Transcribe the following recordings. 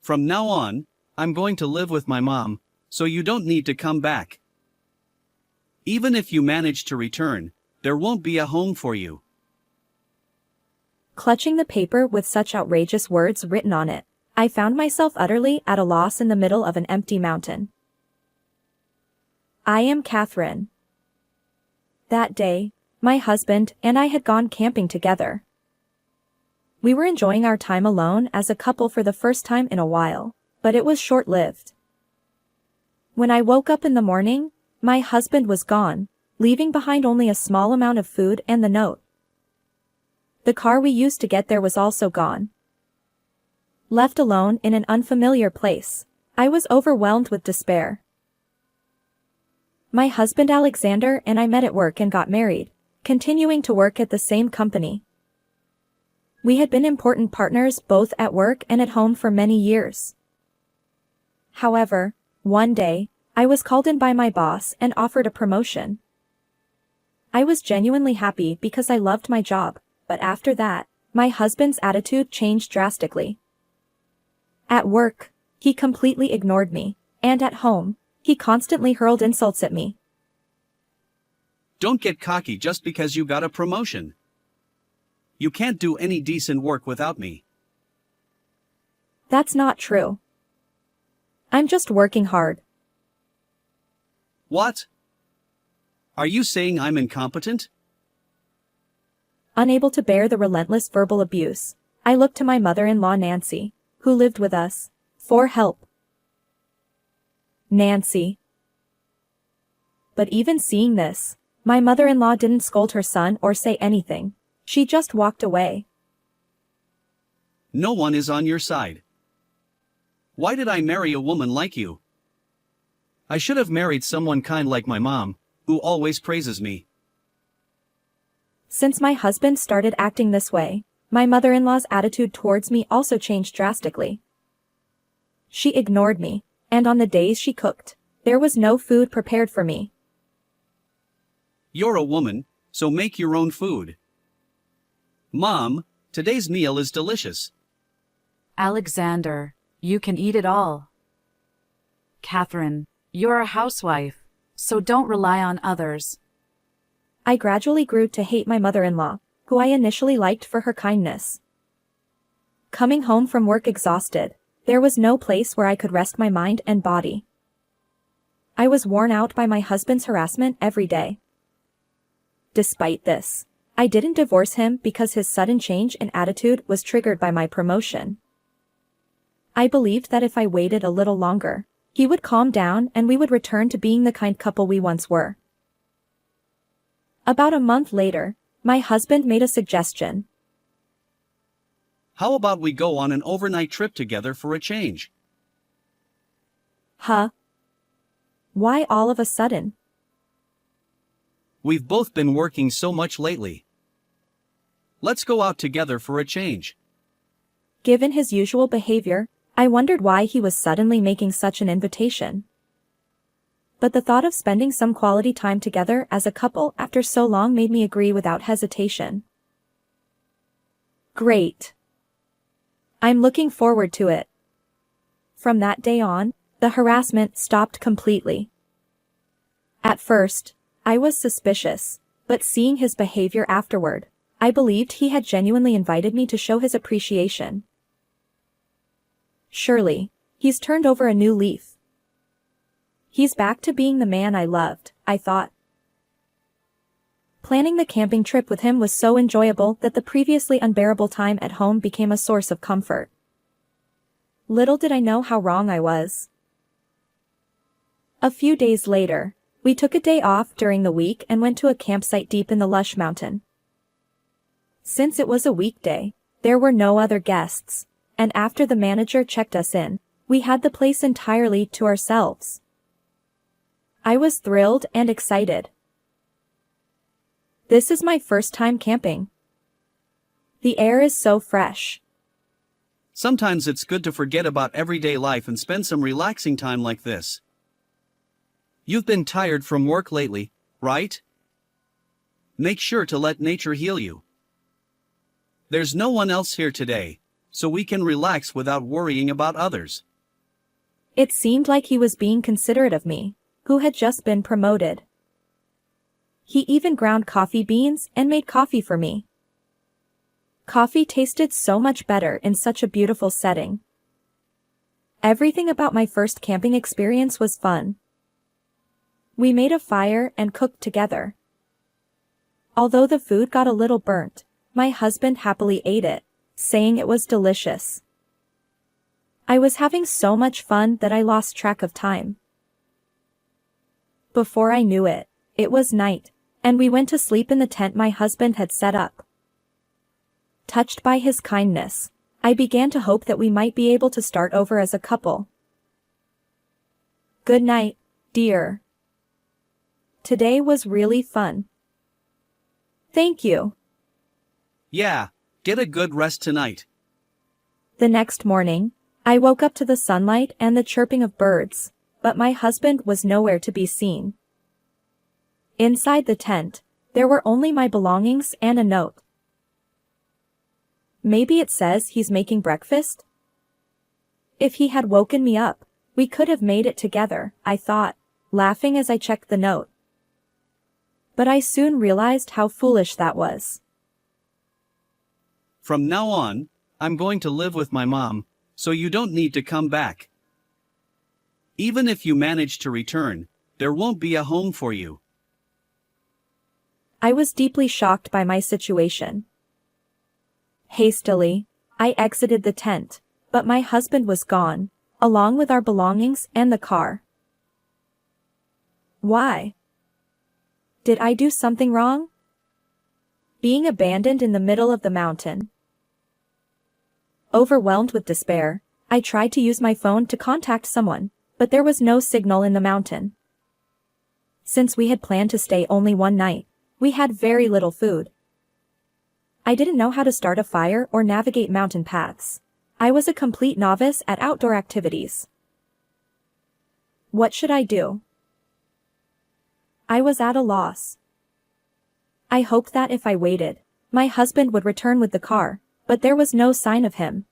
From now on, I'm going to live with my mom, so you don't need to come back. Even if you manage to return, there won't be a home for you. Clutching the paper with such outrageous words written on it, I found myself utterly at a loss in the middle of an empty mountain. I am Catherine. That day, my husband and I had gone camping together. We were enjoying our time alone as a couple for the first time in a while, but it was short-lived. When I woke up in the morning, my husband was gone, leaving behind only a small amount of food and the note. The car we used to get there was also gone. Left alone in an unfamiliar place, I was overwhelmed with despair. My husband Alexander and I met at work and got married, continuing to work at the same company. We had been important partners both at work and at home for many years. However, one day, I was called in by my boss and offered a promotion. I was genuinely happy because I loved my job, but after that, my husband's attitude changed drastically. At work, he completely ignored me, and at home, he constantly hurled insults at me. Don't get cocky just because you got a promotion. You can't do any decent work without me. That's not true. I'm just working hard. What? Are you saying I'm incompetent? Unable to bear the relentless verbal abuse, I looked to my mother-in-law Nancy, who lived with us, for help. Nancy. But even seeing this, my mother-in-law didn't scold her son or say anything. She just walked away. No one is on your side. Why did I marry a woman like you? I should have married someone kind like my mom, who always praises me. Since my husband started acting this way, my mother-in-law's attitude towards me also changed drastically. She ignored me, and on the days she cooked, there was no food prepared for me. You're a woman, so make your own food. Mom, today's meal is delicious. Alexander, you can eat it all. Catherine, you're a housewife, so don't rely on others. I gradually grew to hate my mother-in-law, who I initially liked for her kindness. Coming home from work exhausted, there was no place where I could rest my mind and body. I was worn out by my husband's harassment every day. Despite this, I didn't divorce him because his sudden change in attitude was triggered by my promotion. I believed that if I waited a little longer, he would calm down and we would return to being the kind couple we once were. About a month later, my husband made a suggestion. How about we go on an overnight trip together for a change? Huh? Why all of a sudden? We've both been working so much lately. Let's go out together for a change. Given his usual behavior, I wondered why he was suddenly making such an invitation. But the thought of spending some quality time together as a couple after so long made me agree without hesitation. Great. I'm looking forward to it. From that day on, the harassment stopped completely. At first, I was suspicious, but seeing his behavior afterward, I believed he had genuinely invited me to show his appreciation. Surely, he's turned over a new leaf. He's back to being the man I loved, I thought. Planning the camping trip with him was so enjoyable that the previously unbearable time at home became a source of comfort. Little did I know how wrong I was. A few days later, we took a day off during the week and went to a campsite deep in the lush mountain. Since it was a weekday, there were no other guests, and after the manager checked us in, we had the place entirely to ourselves. I was thrilled and excited. This is my first time camping. The air is so fresh. Sometimes it's good to forget about everyday life and spend some relaxing time like this. You've been tired from work lately, right? Make sure to let nature heal you. There's no one else here today, so we can relax without worrying about others. It seemed like he was being considerate of me, who had just been promoted. He even ground coffee beans and made coffee for me. Coffee tasted so much better in such a beautiful setting. Everything about my first camping experience was fun. We made a fire and cooked together. Although the food got a little burnt, my husband happily ate it, saying it was delicious. I was having so much fun that I lost track of time. Before I knew it, it was night, and we went to sleep in the tent my husband had set up. Touched by his kindness, I began to hope that we might be able to start over as a couple. Good night, dear. Today was really fun. Thank you. Yeah, get a good rest tonight. The next morning, I woke up to the sunlight and the chirping of birds, but my husband was nowhere to be seen. Inside the tent, there were only my belongings and a note. Maybe it says he's making breakfast? If he had woken me up, we could have made it together, I thought, laughing as I checked the note. But I soon realized how foolish that was. From now on, I'm going to live with my mom, so you don't need to come back. Even if you manage to return, there won't be a home for you. I was deeply shocked by my situation. Hastily, I exited the tent, but my husband was gone, along with our belongings and the car. Why? Did I do something wrong? Being abandoned in the middle of the mountain. Overwhelmed with despair, I tried to use my phone to contact someone, but there was no signal in the mountain. Since we had planned to stay only one night, we had very little food. I didn't know how to start a fire or navigate mountain paths. I was a complete novice at outdoor activities. What should I do? I was at a loss. I hoped that if I waited, my husband would return with the car, but there was no sign of him.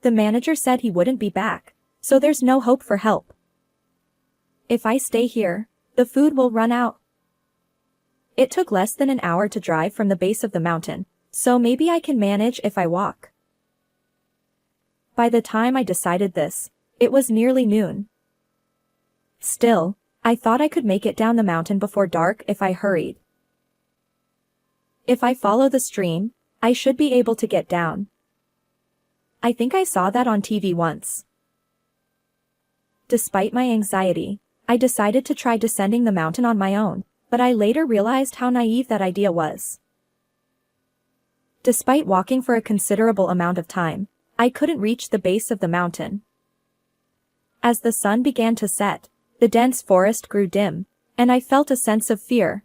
The manager said he wouldn't be back, so there's no hope for help. If I stay here, the food will run out. It took less than an hour to drive from the base of the mountain, so maybe I can manage if I walk. By the time I decided this, it was nearly noon. Still, I thought I could make it down the mountain before dark if I hurried. If I follow the stream, I should be able to get down. I think I saw that on TV once. Despite my anxiety, I decided to try descending the mountain on my own, but I later realized how naive that idea was. Despite walking for a considerable amount of time, I couldn't reach the base of the mountain. As the sun began to set, the dense forest grew dim, and I felt a sense of fear.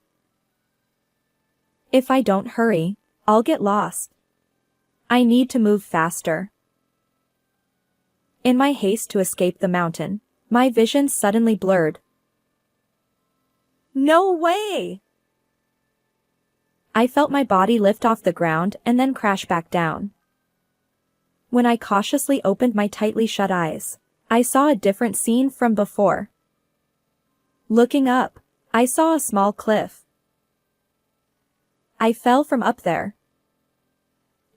If I don't hurry, I'll get lost. I need to move faster. In my haste to escape the mountain, my vision suddenly blurred. No way! I felt my body lift off the ground and then crash back down. When I cautiously opened my tightly shut eyes, I saw a different scene from before. Looking up, I saw a small cliff. I fell from up there.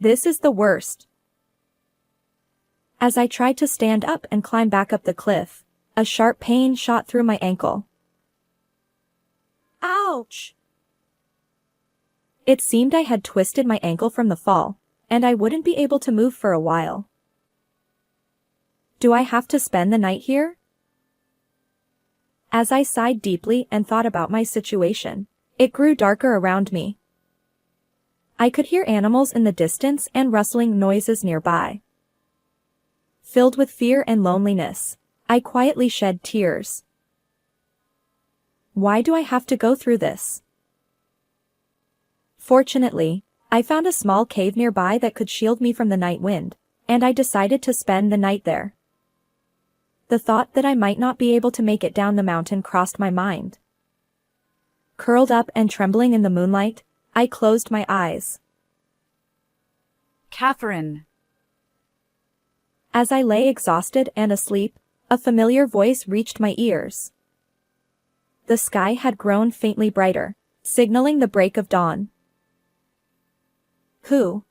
This is the worst. As I tried to stand up and climb back up the cliff, a sharp pain shot through my ankle. Ouch! It seemed I had twisted my ankle from the fall, and I wouldn't be able to move for a while. Do I have to spend the night here? As I sighed deeply and thought about my situation, it grew darker around me. I could hear animals in the distance and rustling noises nearby. Filled with fear and loneliness, I quietly shed tears. Why do I have to go through this? Fortunately, I found a small cave nearby that could shield me from the night wind, and I decided to spend the night there. The thought that I might not be able to make it down the mountain crossed my mind. Curled up and trembling in the moonlight, I closed my eyes. Catherine, As I lay exhausted and asleep, a familiar voice reached my ears. The sky had grown faintly brighter, signaling the break of dawn. Who?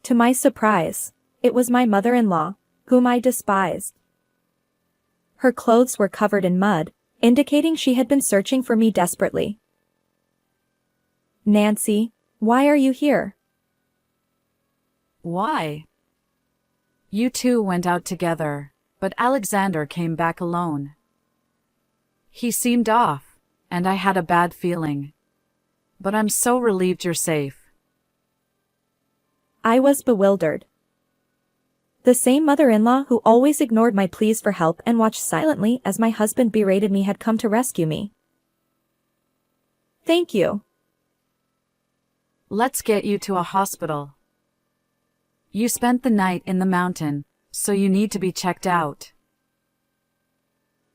To my surprise, it was my mother-in-law, whom I despised. Her clothes were covered in mud, indicating she had been searching for me desperately. Nancy, why are you here? Why? You two went out together, but Alexander came back alone. He seemed off, and I had a bad feeling. But I'm so relieved you're safe. I was bewildered. The same mother-in-law who always ignored my pleas for help and watched silently as my husband berated me had come to rescue me. Thank you. Let's get you to a hospital. You spent the night in the mountain, so you need to be checked out.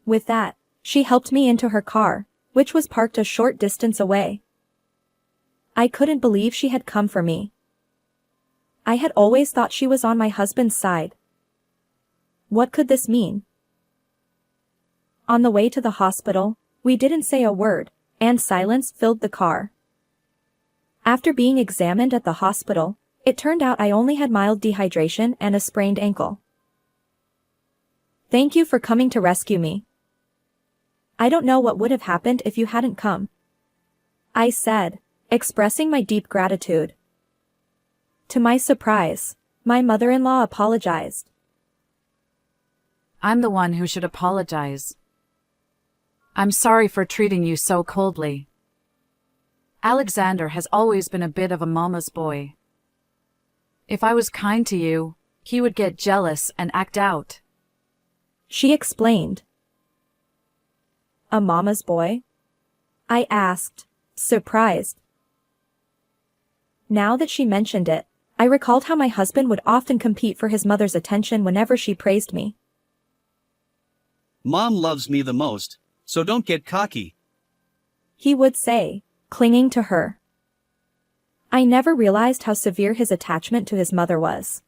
With that, she helped me into her car, which was parked a short distance away. I couldn't believe she had come for me. I had always thought she was on my husband's side. What could this mean? On the way to the hospital, we didn't say a word, and silence filled the car. After being examined at the hospital, it turned out I only had mild dehydration and a sprained ankle. Thank you for coming to rescue me. I don't know what would have happened if you hadn't come, I said, expressing my deep gratitude. To my surprise, my mother-in-law apologized. I'm the one who should apologize. I'm sorry for treating you so coldly. Alexander has always been a bit of a mama's boy. If I was kind to you, he would get jealous and act out. She explained. A mama's boy? I asked, surprised. Now that she mentioned it, I recalled how my husband would often compete for his mother's attention whenever she praised me. Mom loves me the most, so don't get cocky, He would say, clinging to her. I never realized how severe his attachment to his mother was.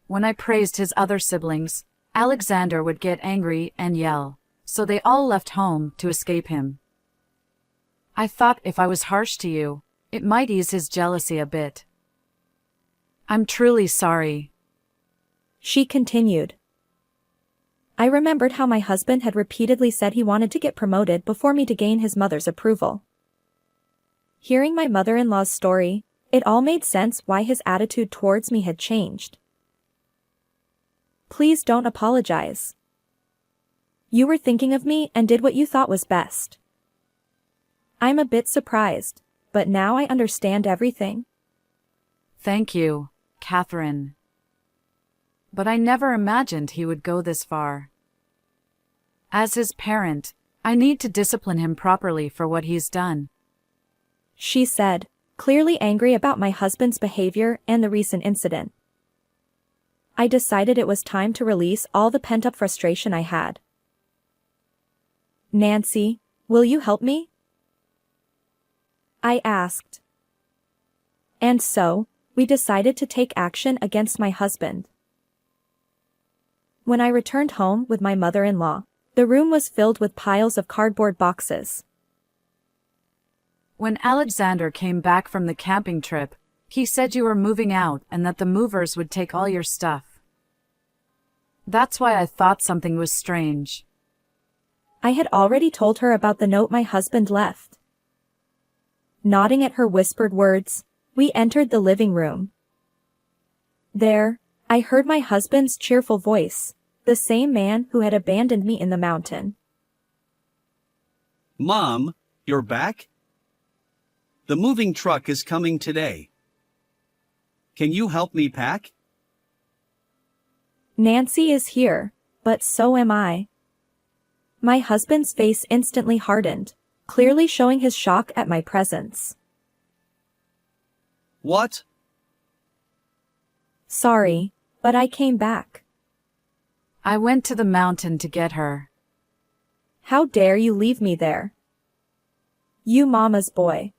When I praised his other siblings, Alexander would get angry and yell, so they all left home to escape him. I thought if I was harsh to you, it might ease his jealousy a bit. I'm truly sorry. She continued. I remembered how my husband had repeatedly said he wanted to get promoted before me to gain his mother's approval. Hearing my mother-in-law's story, it all made sense why his attitude towards me had changed. Please don't apologize. You were thinking of me and did what you thought was best. I'm a bit surprised, but now I understand everything. Thank you, Catherine. But I never imagined he would go this far. As his parent, I need to discipline him properly for what he's done. She said, clearly angry about my husband's behavior and the recent incident. I decided it was time to release all the pent-up frustration I had. Nancy, will you help me? I asked. And so, we decided to take action against my husband. When I returned home with my mother-in-law, the room was filled with piles of cardboard boxes. When Alexander came back from the camping trip, he said you were moving out and that the movers would take all your stuff. That's why I thought something was strange. I had already told her about the note my husband left. Nodding at her whispered words, we entered the living room. There, I heard my husband's cheerful voice, the same man who had abandoned me in the mountain. Mom, you're back? The moving truck is coming today. Can you help me pack? Nancy is here, but so am I. My husband's face instantly hardened, clearly showing his shock at my presence. What? Sorry, but I came back. I went to the mountain to get her. How dare you leave me there? You mama's boy.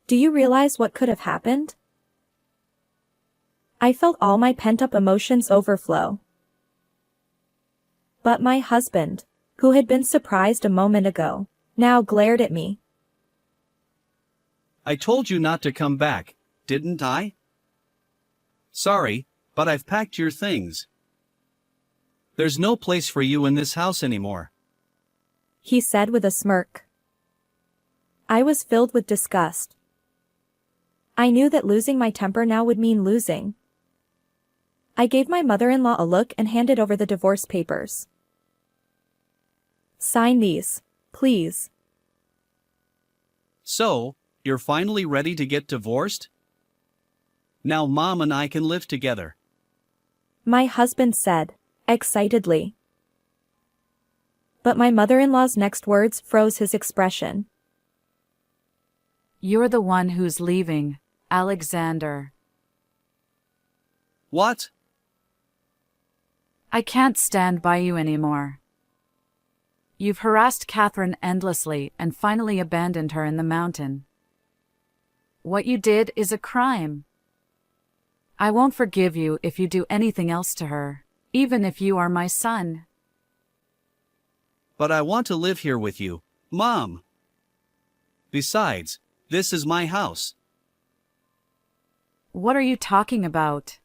Do you realize what could have happened? I felt all my pent-up emotions overflow. But my husband, who had been surprised a moment ago, now glared at me. I told you not to come back, didn't I? Sorry, but I've packed your things. There's no place for you in this house anymore. He said with a smirk. I was filled with disgust. I knew that losing my temper now would mean losing. I gave my mother-in-law a look and handed over the divorce papers. Sign these, please. So, you're finally ready to get divorced? Now Mom and I can live together. My husband said, excitedly. But my mother-in-law's next words froze his expression. You're the one who's leaving, Alexander. What? I can't stand by you anymore. You've harassed Catherine endlessly and finally abandoned her in the mountain. What you did is a crime. I won't forgive you if you do anything else to her, even if you are my son. But I want to live here with you, Mom. Besides, this is my house. What are you talking about?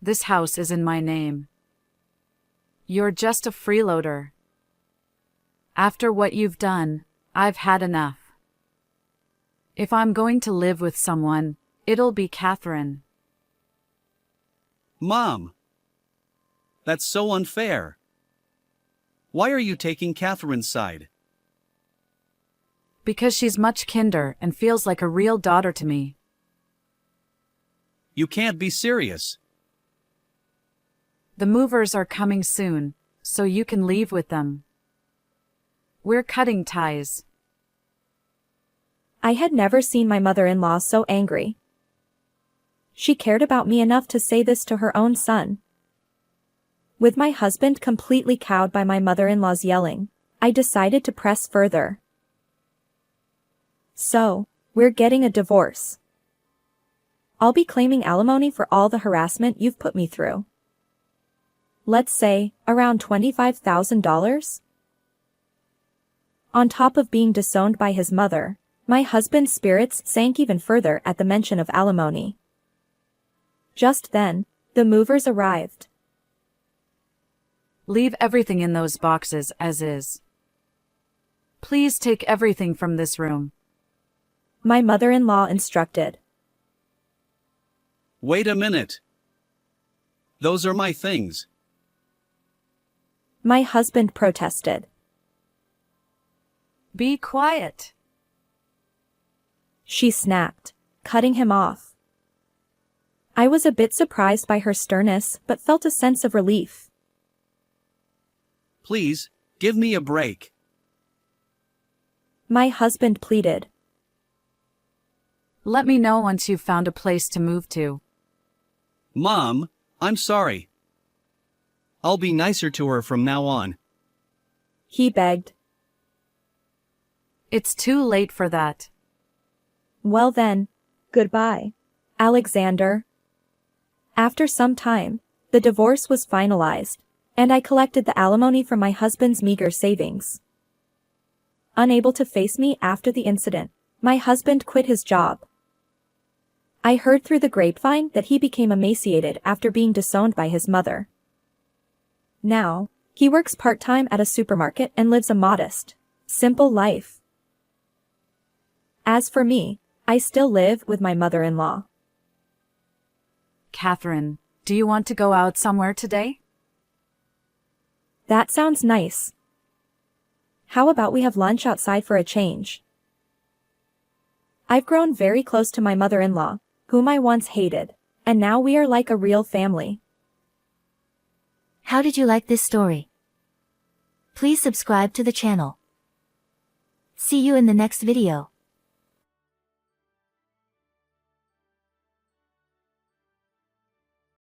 This house is in my name. You're just a freeloader. After what you've done, I've had enough. If I'm going to live with someone, it'll be Catherine. Mom! That's so unfair. Why are you taking Catherine's side? Because she's much kinder and feels like a real daughter to me. You can't be serious. The movers are coming soon, so you can leave with them. We're cutting ties. I had never seen my mother-in-law so angry. She cared about me enough to say this to her own son. With my husband completely cowed by my mother-in-law's yelling, I decided to press further. So, we're getting a divorce. I'll be claiming alimony for all the harassment you've put me through. Let's say, around $25,000? On top of being disowned by his mother, my husband's spirits sank even further at the mention of alimony. Just then, the movers arrived. Leave everything in those boxes as is. Please take everything from this room. My mother-in-law instructed. Wait a minute. Those are my things. My husband protested. Be quiet. She snapped, cutting him off. I was a bit surprised by her sternness but felt a sense of relief. Please, give me a break. My husband pleaded. Let me know once you've found a place to move to. Mom, I'm sorry. I'll be nicer to her from now on. He begged. It's too late for that. Well then, goodbye, Alexander. After some time, the divorce was finalized, and I collected the alimony from my husband's meager savings. Unable to face me after the incident, my husband quit his job. I heard through the grapevine that he became emaciated after being disowned by his mother. Now, he works part-time at a supermarket and lives a modest, simple life. As for me, I still live with my mother-in-law. Catherine, do you want to go out somewhere today? That sounds nice. How about we have lunch outside for a change? I've grown very close to my mother-in-law, whom I once hated, and now we are like a real family. How did you like this story? Please subscribe to the channel. See you in the next video.